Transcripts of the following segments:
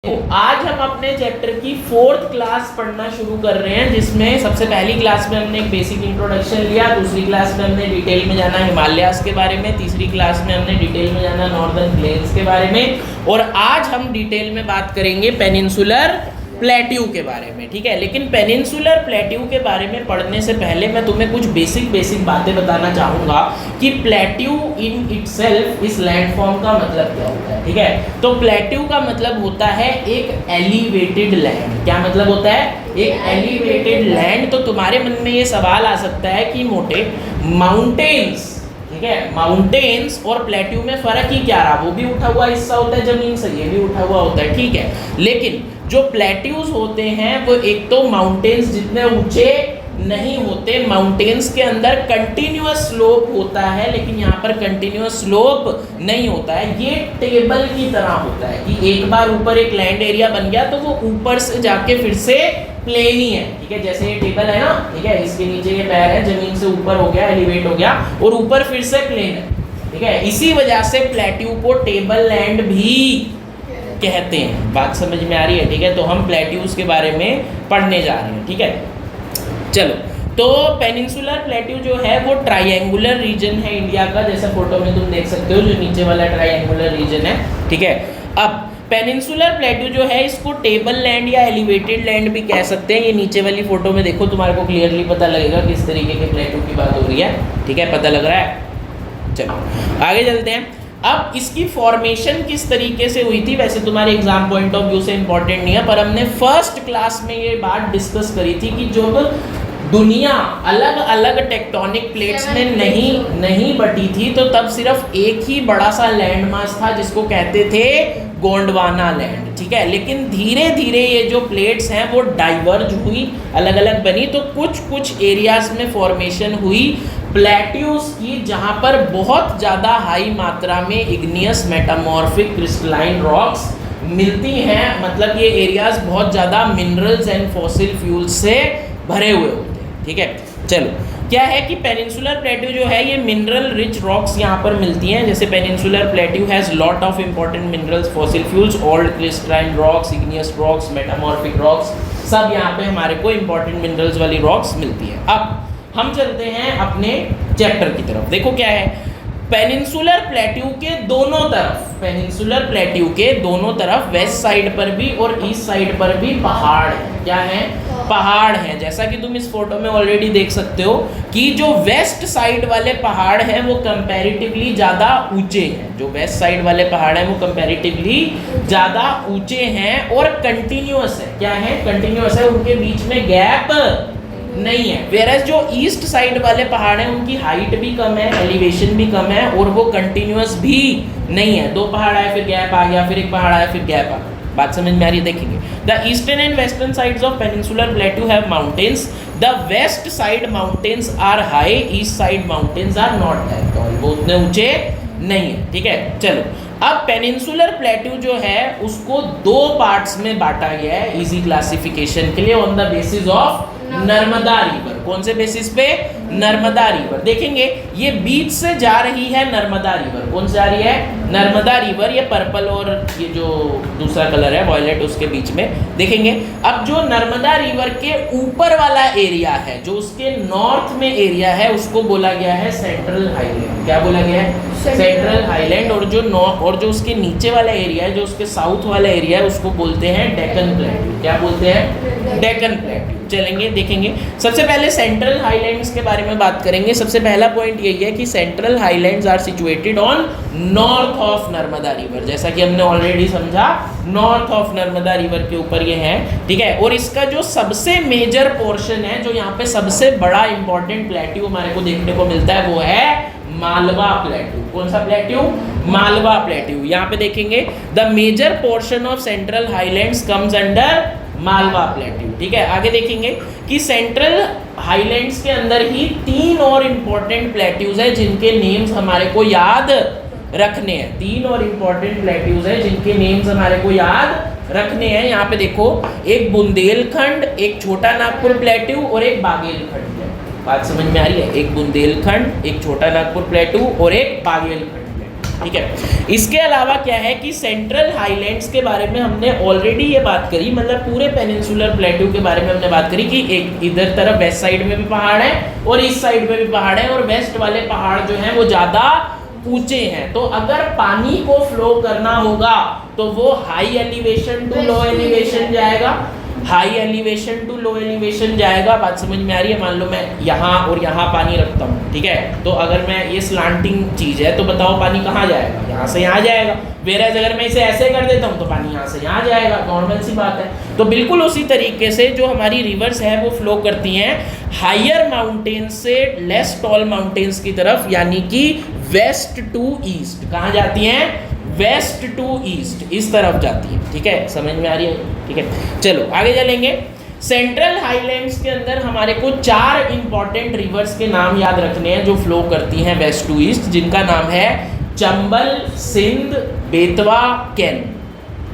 तो आज हम अपने चैप्टर की 4th क्लास पढ़ना शुरू कर रहे हैं, जिसमें सबसे पहली क्लास में हमने एक बेसिक इंट्रोडक्शन लिया, दूसरी क्लास में हमने डिटेल में जाना हिमालयास के बारे में, तीसरी क्लास में हमने डिटेल में जाना नॉर्दर्न प्लेन्स के बारे में, और आज हम डिटेल में बात करेंगे पेनिनसुलर प्लेट्यू के बारे में। ठीक है, लेकिन पेनिनसुलर प्लेट्यू के बारे में पढ़ने से पहले मैं तुम्हें कुछ बेसिक बातें बताना चाहूँगा कि प्लेट्यू इन इटसेल्फ इस लैंडफॉर्म का मतलब क्या होता है। ठीक है, तो प्लेट्यू का मतलब होता है एक एलिवेटेड लैंड। क्या मतलब होता है? एक एलिवेटेड लैंड। तो तुम्हारे मन में ये सवाल आ सकता है कि मोटे माउंटेन्स, ठीक है, माउंटेन्स और प्लेट्यू में फ़र्क ही क्या रहा? वो भी उठा हुआ हिस्सा होता है ज़मीन से, ये भी उठा हुआ होता है। ठीक है, लेकिन जो प्लेट्यूज होते हैं वो एक तो माउंटेन्स जितने ऊंचे नहीं होते, माउंटेन्स के अंदर कंटिन्यूअस स्लोप होता है, लेकिन यहाँ पर कंटिन्यूअस स्लोप नहीं होता है। ये टेबल की तरह होता है कि एक बार ऊपर एक लैंड एरिया बन गया तो वो ऊपर से जाके फिर से प्लेन ही है। ठीक है, जैसे ये टेबल है ना, ठीक है, इसके नीचे ये पैर है, जमीन से ऊपर हो गया, एलिवेट हो गया और ऊपर फिर से प्लेन है। ठीक है, इसी वजह से प्लेट्यू को टेबल लैंड भी कहते हैं। बात समझ में आ रही है? ठीक है, तो हम प्लेट्यूज के बारे में पढ़ने जा रहे हैं। ठीक है, चलो, तो पेनिनसुलर प्लेट्यू जो है वो ट्रायंगुलर रीजन है इंडिया का, जैसा फोटो में तुम देख सकते हो, जो नीचे वाला ट्रायंगुलर रीजन है। ठीक है, अब पेनिनसुलर प्लेट्यू जो है इसको टेबल लैंड या एलिवेटेड लैंड भी कह सकते हैं। ये नीचे वाली फोटो में देखो, तुम्हारे को क्लियरली पता लगेगा किस तरीके के प्लेट्यू की बात हो रही है। ठीक है, पता लग रहा है? चलो आगे चलते हैं। अब इसकी फॉर्मेशन किस तरीके से हुई थी, वैसे तुम्हारे एग्जाम पॉइंट ऑफ व्यू से इंपॉर्टेंट नहीं है, पर हमने फर्स्ट क्लास में ये बात डिस्कस करी थी कि जब दुनिया अलग अलग टेक्टोनिक प्लेट्स में नहीं बटी थी तो तब सिर्फ एक ही बड़ा सा लैंड मास था जिसको कहते थे गोंडवाना लैंड। ठीक है, लेकिन धीरे धीरे ये जो प्लेट्स हैं वो डाइवर्ज हुई, अलग अलग बनी, तो कुछ एरियाज में फॉर्मेशन हुई प्लेट्यूज की, जहाँ पर बहुत ज़्यादा हाई मात्रा में इग्नियस मेटामॉर्फिक क्रिस्टलाइन रॉक्स मिलती हैं। मतलब ये एरियाज बहुत ज़्यादा मिनरल्स एंड फॉसिल फ्यूल्स से भरे हुए होते हैं। ठीक है, चलो, क्या है कि पेनिनसुलर प्लेट्यू जो है ये मिनरल रिच रॉक्स यहाँ पर मिलती हैं। जैसे peninsular plateau has lot of important minerals, fossil fuels, old crystalline rocks, igneous rocks, metamorphic rocks, सब यहाँ पे हमारे को इंपॉर्टेंट मिनरल्स वाली रॉक्स मिलती है। अब हम चलते हैं अपने चैप्टर की तरफ। देखो क्या है, पेनिनसुलर प्लेट्यू के दोनों तरफ, पेनिनसुलर प्लेट्यू के दोनों तरफ वेस्ट साइड पर भी और ईस्ट साइड पर भी पहाड़ है। क्या है? पहाड़ हैं। जैसा कि तुम इस फोटो में ऑलरेडी देख सकते हो कि जो वेस्ट साइड वाले पहाड़ हैं वो कंपैरेटिवली ज़्यादा ऊंचे हैं। जो वेस्ट साइड वाले पहाड़ हैं वो कंपैरेटिवली ज़्यादा ऊंचे हैं और कंटिन्यूअस है। क्या है? कंटिन्यूअस है, उनके बीच में गैप नहीं है। वेरस जो ईस्ट साइड वाले पहाड़ हैं उनकी हाइट भी कम है, एलिवेशन भी कम है और वो कंटिन्यूअस भी नहीं है। दो पहाड़ आए फिर गैप आ गया, फिर एक पहाड़ आया फिर गैप आ गया। बात समझ में आ रही है? देखेंगे, the eastern and western sides of peninsular plateau have mountains, the west side mountains are high, east side mountains are not that tall. वो उतने ऊंचे नहीं है। ठीक है, चलो, अब पेनिनसुलर प्लेट्यू जो है उसको दो पार्ट्स में बांटा गया है इजी क्लासिफिकेशन के लिए, on the basis of Narmada river. कौन से बेसिस पे? नर्मदा रिवर। देखेंगे ये बीच से जा रही है नर्मदा रिवर। कौन से जा रही है? नर्मदा रिवर। ये पर्पल और ये जो दूसरा कलर है वॉयलेट, उसके बीच में देखेंगे। अब जो नर्मदा रिवर के ऊपर वाला एरिया है, जो उसके नॉर्थ में एरिया है, उसको बोला गया है सेंट्रल हाईलैंड। क्या बोला गया है? Central highland. और जो उसके नीचे वाला एरिया है, जो उसके साउथ वाला एरिया है, उसको बोलते हैं डेक्कन प्लेट्यू। क्या बोलते हैं? डेक्कन प्लेट्यू। चलेंगे, देखेंगे। सबसे पहले सेंट्रल हाईलैंड्स के बारे में बात करेंगे। सबसे पहला पॉइंट यही है कि central highlands are situated on north of Narmada river. जैसा कि हमने ऑलरेडी समझा, नॉर्थ ऑफ नर्मदा रिवर के ऊपर ये है। ठीक है, और इसका जो सबसे मेजर पोर्शन है, जो यहाँ पे सबसे बड़ा इंपॉर्टेंट प्लेट्यू हमारे को देखने को मिलता है, वो है मालवा प्लेट्यू। कौन सा प्लेट्यू? मालवा प्लेट्यू। यहाँ पे देखेंगे, the major portion of central highlands comes under Malwa plateau. ठीक है, आगे देखेंगे कि सेंट्रल हाईलैंड्स के अंदर ही 3 और इंपॉर्टेंट प्लेट्यूज है जिनके नेम्स हमारे को याद रखने हैं। 3 और इंपॉर्टेंट प्लेट्यूज है जिनके नेम्स हमारे को याद रखने हैं। यहाँ पे देखो, एक बुंदेलखंड, एक छोटा नागपुर प्लेट्यू और एक बागेलखंड प्लेट्यू। बात समझ में आ रही है? एक बुंदेलखंड, एक छोटा नागपुर प्लेट्यू और एक बागेलखंड प्लेट्यू। ठीक है। इसके अलावा क्या है कि सेंट्रल हाईलैंड्स के बारे में हमने ऑलरेडी ये बात करी, मतलब पूरे पेनिनसुलर प्लेट्यू के बारे में हमने बात करी कि एक इधर तरफ वेस्ट साइड में भी पहाड़ है और इस साइड में भी पहाड़ है, और वेस्ट वाले पहाड़ जो हैं वो ज़्यादा ऊंचे हैं। तो अगर पानी को फ्लो करना होगा तो वो high elevation to low elevation जाएगा, high elevation to low elevation जाएगा। बात समझ में आ रही है? मान लो मैं यहाँ और यहाँ पानी रखता हूँ, ठीक है, तो अगर मैं ये स्लांटिंग चीज़ है तो बताओ पानी कहाँ जाएगा? यहाँ से यहाँ जाएगा। वेराज अगर मैं इसे ऐसे कर देता हूँ तो पानी यहाँ से यहाँ जाएगा, नॉर्मल सी बात है। तो बिल्कुल उसी तरीके से जो हमारी रिवर्स है वो फ्लो करती हैं हायर माउंटेन्स से लेस टॉल माउंटेन्स की तरफ, यानी कि वेस्ट टू ईस्ट। कहाँ जाती हैं? वेस्ट टू ईस्ट, इस तरफ जाती है। ठीक है, समझ में आ रही है? ठीक है, चलो आगे चलेंगे। सेंट्रल हाईलैंड्स के अंदर हमारे को 4 इंपॉर्टेंट रिवर्स के नाम याद रखने हैं जो फ्लो करती हैं वेस्ट टू ईस्ट, जिनका नाम है चंबल, सिंध, बेतवा, कैन।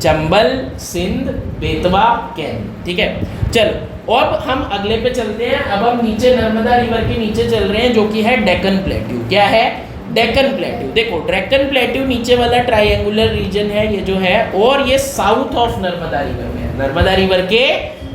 चंबल, सिंध, बेतवा, कैन। ठीक है, चलो अब हम अगले पे चलते हैं। अब हम नीचे नर्मदा रिवर के नीचे चल रहे हैं, जो कि है डेक्कन प्लेट्यू। क्या है? डेक्कन प्लेट्यू। देखो डेक्कन प्लेट्यू नीचे वाला ट्रायंगुलर रीजन है ये जो है, और ये साउथ ऑफ नर्मदा रिवर में है, नर्मदा रिवर के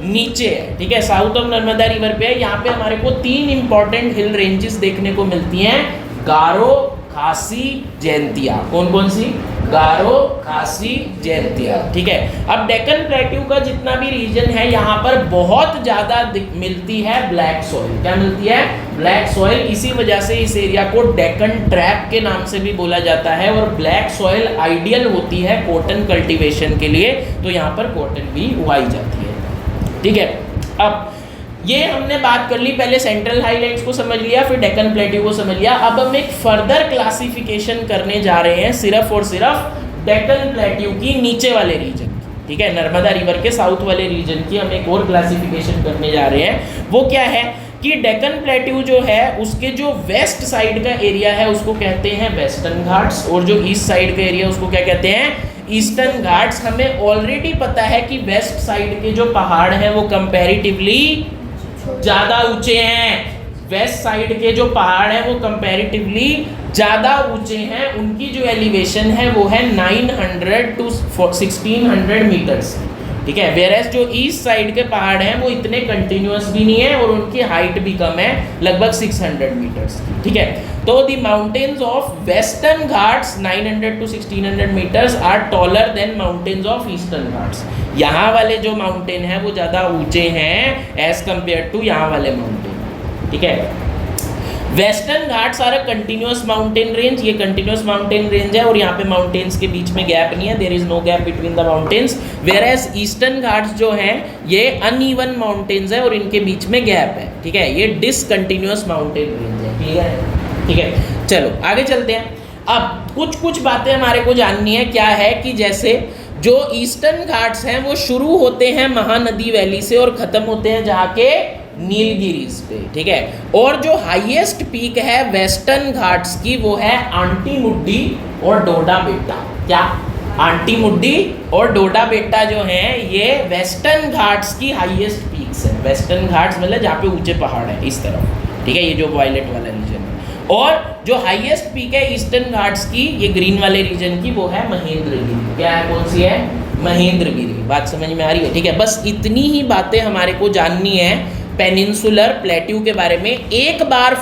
नीचे है। ठीक है, साउथ ऑफ नर्मदा रिवर पे है। यहाँ पे हमारे को 3 इंपॉर्टेंट हिल रेंजेस देखने को मिलती हैं, गारो, खासी, जैंतिया। कौन कौन सी? गारो, खासी, जैंतिया। ठीक है, अब डेक्कन प्लेट्यू का जितना भी रीजन है यहाँ पर बहुत ज़्यादा मिलती है ब्लैक सॉइल। क्या मिलती है? Black soil. इसी वजह से इस एरिया को डेक्कन ट्रैप के नाम से भी बोला जाता है, और ब्लैक सॉइल आइडियल होती है कॉटन कल्टीवेशन के लिए, तो यहाँ पर कॉटन भी उगाई जाती है। ठीक है, अब ये हमने बात कर ली, पहले सेंट्रल हाईलैंड्स को समझ लिया, फिर डेक्कन प्लेट्यू को समझ लिया। अब हम एक फर्दर क्लासिफिकेशन करने जा रहे हैं सिर्फ और सिर्फ डेक्कन प्लेट्यू की नीचे वाले रीजन की। ठीक है, नर्मदा रिवर के साउथ वाले रीजन की हम एक और क्लासिफिकेशन करने जा रहे हैं। वो क्या है कि डेक्कन प्लेट्यू जो है उसके जो वेस्ट साइड का एरिया है उसको कहते हैं वेस्टर्न घाट्स, और जो ईस्ट साइड का एरिया उसको क्या कहते हैं? ईस्टर्न घाट्स। हमें ऑलरेडी पता है कि वेस्ट साइड के जो पहाड़ हैं वो कंपैरेटिवली ज़्यादा ऊंचे हैं। वेस्ट साइड के जो पहाड़ हैं वो कंपैरेटिवली ज़्यादा ऊंचे हैं, उनकी जो एलिवेशन है वो है 900 to 1600 मीटर्स। ठीक है, वेयरएज जो ईस्ट साइड के पहाड़ हैं वो इतने कंटिन्यूअस भी नहीं है और उनकी हाइट भी कम है, लगभग 600 मीटर्स। ठीक है, तो the mountains of western Ghats 900 to 1600 metres are taller than mountains of eastern Ghats. यहाँ वाले जो माउंटेन हैं वो ज़्यादा ऊंचे हैं एज कम्पेयर टू यहाँ वाले माउंटेन। ठीक है, western Ghats are a continuous mountain range. ये कंटिन्यूअस माउंटेन रेंज है और यहाँ पे माउंटेन्स के बीच में गैप नहीं है, there is no gap between the mountains. Whereas eastern Ghats जो हैं ये अनइवन माउंटेन्स है और इनके बीच में गैप है। ठीक है, ये डिसकंटिन्यूअस माउंटेन रेंज है। क्लियर है? ठीक है, चलो आगे चलते हैं। अब कुछ बातें हमारे को जाननी है। क्या है कि जैसे जो ईस्टर्न घाट्स हैं वो शुरू होते हैं महानदी वैली से और ख़त्म होते हैं जहाँ के नीलगिरीज पे। ठीक है, और जो हाईएस्ट पीक है वेस्टर्न घाट्स की वो है आंटी मुड्डी और डोडा बेटा। क्या? आंटी मुड्डी और डोडा बेटा जो हैं ये वेस्टर्न घाट्स की हाईएस्ट पीक्स है। वेस्टर्न घाट्स मतलब जहाँ पे ऊंचे पहाड़ है इस तरफ। ठीक है, ये जो वायलेट वाला रीजन है, और जो हाईएस्ट पीक है ईस्टर्न घाट्स की, ये ग्रीन वाले रीजन की, वो है महेंद्रगिरी। क्या है? कौन सी है? महेंद्रगिरी। बात समझ में आ रही है? ठीक है, बस इतनी ही बातें हमारे को जाननी है पेनिनसुलर प्लेट्यू के बारे में। एक बार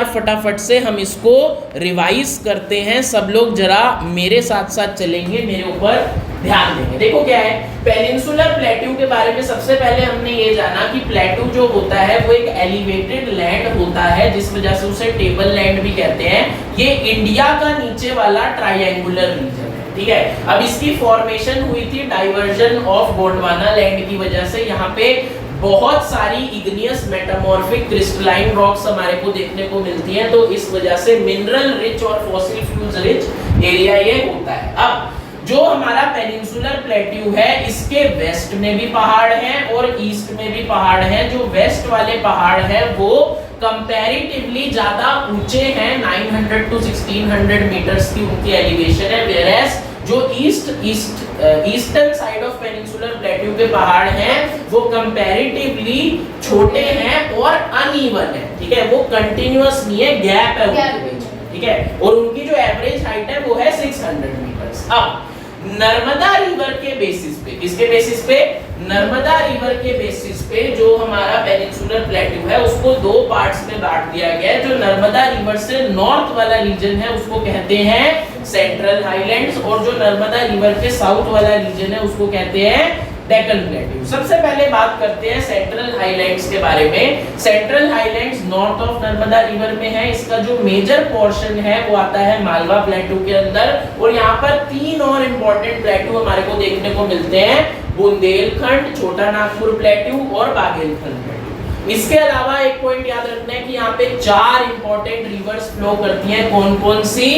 फटाफट से हम इसको रिवाइज करते हैं। सब लोग जरा मेरे साथ साथ चलेंगे, मेरे ऊपर ध्यान देंगे। देखो क्या है पेनिनसुलर प्लेट्यू के बारे में। सबसे पहले हमने ये जाना कि प्लेट्यू जो होता है वो एक एलिवेटेड लैंड होता है, जिस वजह से उसे टेबल लैंड भी कहते हैं। ये इंडिया का नीचे वाला ट्रायंगुलर रीजन है। ठीक है, अब इसकी फॉर्मेशन हुई थी डाइवर्जन ऑफ गोंडवाना लैंड की वजह से। यहाँ पे बहुत सारी इग्नियस मेटामॉर्फिक क्रिस्टलाइन रॉक्स हमारे को देखने को मिलती हैं, तो इस वजह से मिनरल रिच और फॉसिल फ्यूल्स रिच एरिया ये होता है। अब जो हमारा पेनिनसुलर प्लेट्यू है इसके वेस्ट में भी पहाड़ हैं और ईस्ट में भी पहाड़ हैं। जो वेस्ट वाले पहाड़ हैं वो कंपैरेटिवली ज्यादा ऊंचे हैं, 900 to 1600 मीटर्स की उनकी एलिवेशन है। वेयरएज जो eastern side of peninsular plateau के पहाड़ हैं वो कंपैरेटिवली छोटे हैं और अनइवन है। ठीक है, वो कंटिन्यूअस नहीं है, गैप है उनके बीच में। ठीक है, और उनकी जो एवरेज हाइट है वो है 600 मीटर्स। अब नर्मदा रिवर के बेसिस पे, किसके बेसिस पे? नर्मदा रिवर के बेसिस पे जो हमारा पेनिनसुलर प्लेट्यू है उसको दो पार्ट्स में बांट दिया गया है। जो नर्मदा रिवर से नॉर्थ वाला रीजन है उसको कहते हैं सेंट्रल हाईलैंड्स, और जो नर्मदा रिवर के साउथ वाला रीजन है उसको कहते हैं डेक्कन प्लेट्यू। सबसे पहले बात करते हैं सेंट्रल हाईलैंड्स के बारे में। Central highlands north of Narmada river में है। इसका जो मेजर पोर्शन है वो आता है मालवा प्लेट्यू के अंदर, और यहाँ पर तीन और इम्पोर्टेंट प्लेट्यू हमारे को देखने को मिलते हैं, बुंदेलखंड, छोटा नागपुर प्लेट्यू और बाघेलखंड प्लेट्यू। इसके अलावा एक पॉइंट याद रखना है कि यहाँ पे चार इंपॉर्टेंट रिवर्स फ्लो करती हैं। कौन कौन सी?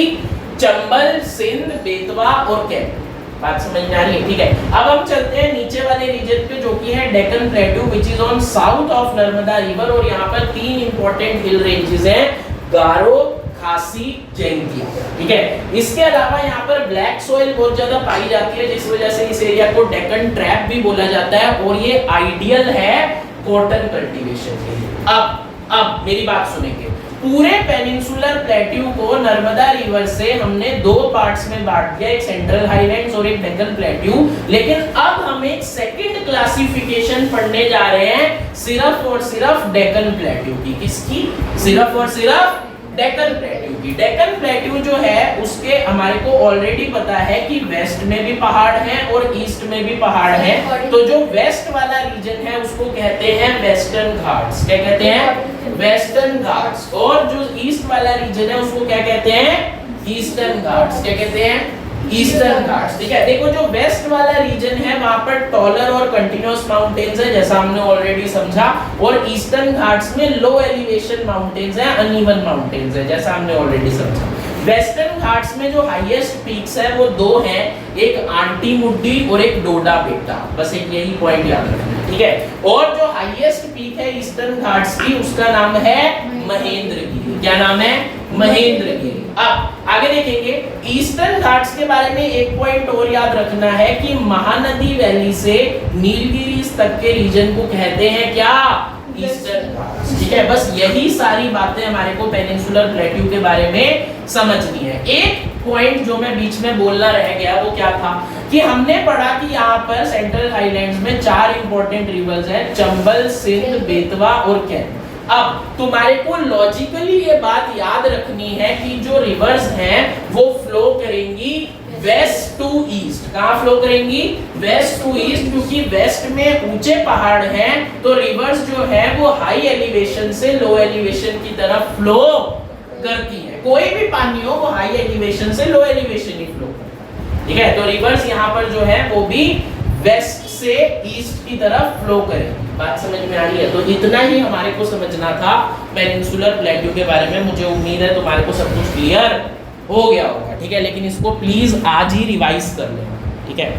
चंबल, सिंध, बेतवा और कैम्प। बात समझ में आ रही है? ठीक है, अब हम चलते हैं नीचे वाले रीजन पे जो कि है Deccan plateau which is on south of Narmada river, और यहाँ पर तीन इंपॉर्टेंट हिल रेंजेस हैं, गारो, खासी, जयंती। ठीक है, इसके अलावा यहाँ पर ब्लैक सॉइल बहुत ज्यादा पाई जाती है जिस वजह से इस एरिया को डेक्कन ट्रैप भी बोला जाता है, और ये आइडियल है कॉटन कल्टीवेशन के लिए। अब मेरी बात सुनेंगे। पूरे पेनिनसुलर प्लेट्यू को नर्मदा रिवर से हमने दो पार्ट्स में बांट दिया, एक सेंट्रल हाईलैंड्स और एक डेक्कन प्लेट्यू। लेकिन अब हम एक सेकंड क्लासिफिकेशन पढ़ने जा रहे हैं सिर्फ और सिर्फ डेक्कन प्लेट्यू की। किसकी? सिर्फ और सिर्फ डेक्कन प्लेट्यू की। डेक्कन प्लेट्यू जो है उसके हमारे को ऑलरेडी पता है कि वेस्ट में भी पहाड़ हैं और ईस्ट में भी पहाड़ हैं। तो जो वेस्ट वाला रीजन है उसको कहते हैं वेस्टर्न घाट्स। क्या कहते हैं? वेस्टर्न घाट्स। और जो ईस्ट वाला रीजन है उसको क्या कहते हैं? ईस्टर्न घाट्स। क्या कहते हैं? ईस्टर्न घाट्स। ठीक है, देखो जो वेस्ट वाला रीजन है वहां पर टॉलर और कंटिन्यूअस माउंटेन्स है जैसा हमने ऑलरेडी समझा, और ईस्टर्न घाट्स में लो एलिवेशन माउंटेन्स है, अनइवन माउंटेन्स है जैसा हमने ऑलरेडी समझा। वेस्टर्न घाट्स में जो हाईएस्ट पीक्स है वो दो हैं, एक आंटी मुड्डी और एक डोडा बेटा। बस एक यही पॉइंट याद रखना, ठीक है। और जो हाईएस्ट पीक है ईस्टर्न घाट्स की उसका नाम है महेंद्रगिरी। क्या नाम है? महेंद्रगिरी। अब आगे देखेंगे ईस्टर्न घाट्स के बारे में एक पॉइंट और याद रखना है कि महानदी वैली से नीलगिरी तक के रीजन को कहते हैं क्या? ईस्टर्न घाट्स। ठीक है, बस यही सारी बातें हमारे को पेनिनसुलर प्लेट्यू के बारे में समझनी है। एक पॉइंट जो मैं बीच में बोलना रह गया वो क्या था कि हमने पढ़ा कि यहाँ पर सेंट्रल हाईलैंड्स में चार इंपॉर्टेंट रिवर्स हैं, चंबल, सिंध, बेतवा और कैम्प। अब तुम्हारे को लॉजिकली ये बात याद रखनी है कि जो रिवर्स हैं वो फ्लो करेंगी वेस्ट टू ईस्ट। कहाँ फ्लो करेंगी? वेस्ट टू ईस्ट, क्योंकि वेस्ट में ऊंचे पहाड़ हैं तो रिवर्स जो है वो हाई एलिवेशन से लो एलिवेशन की तरफ फ्लो करती है। कोई भी पानी हो वो हाई एलिवेशन से लो एलिवेशन ही फ्लो करता है। ठीक है, तो रिवर्स यहाँ पर जो है वो भी वेस्ट से ईस्ट की तरफ फ्लो करेगी। बात समझ में आ रही है? तो इतना ही हमारे को समझना था पेनिनसुलर प्लेट्यू के बारे में। मुझे उम्मीद है तुम्हारे को सब कुछ क्लियर हो गया होगा। ठीक है, लेकिन इसको प्लीज आज ही रिवाइज कर लेना। ठीक है।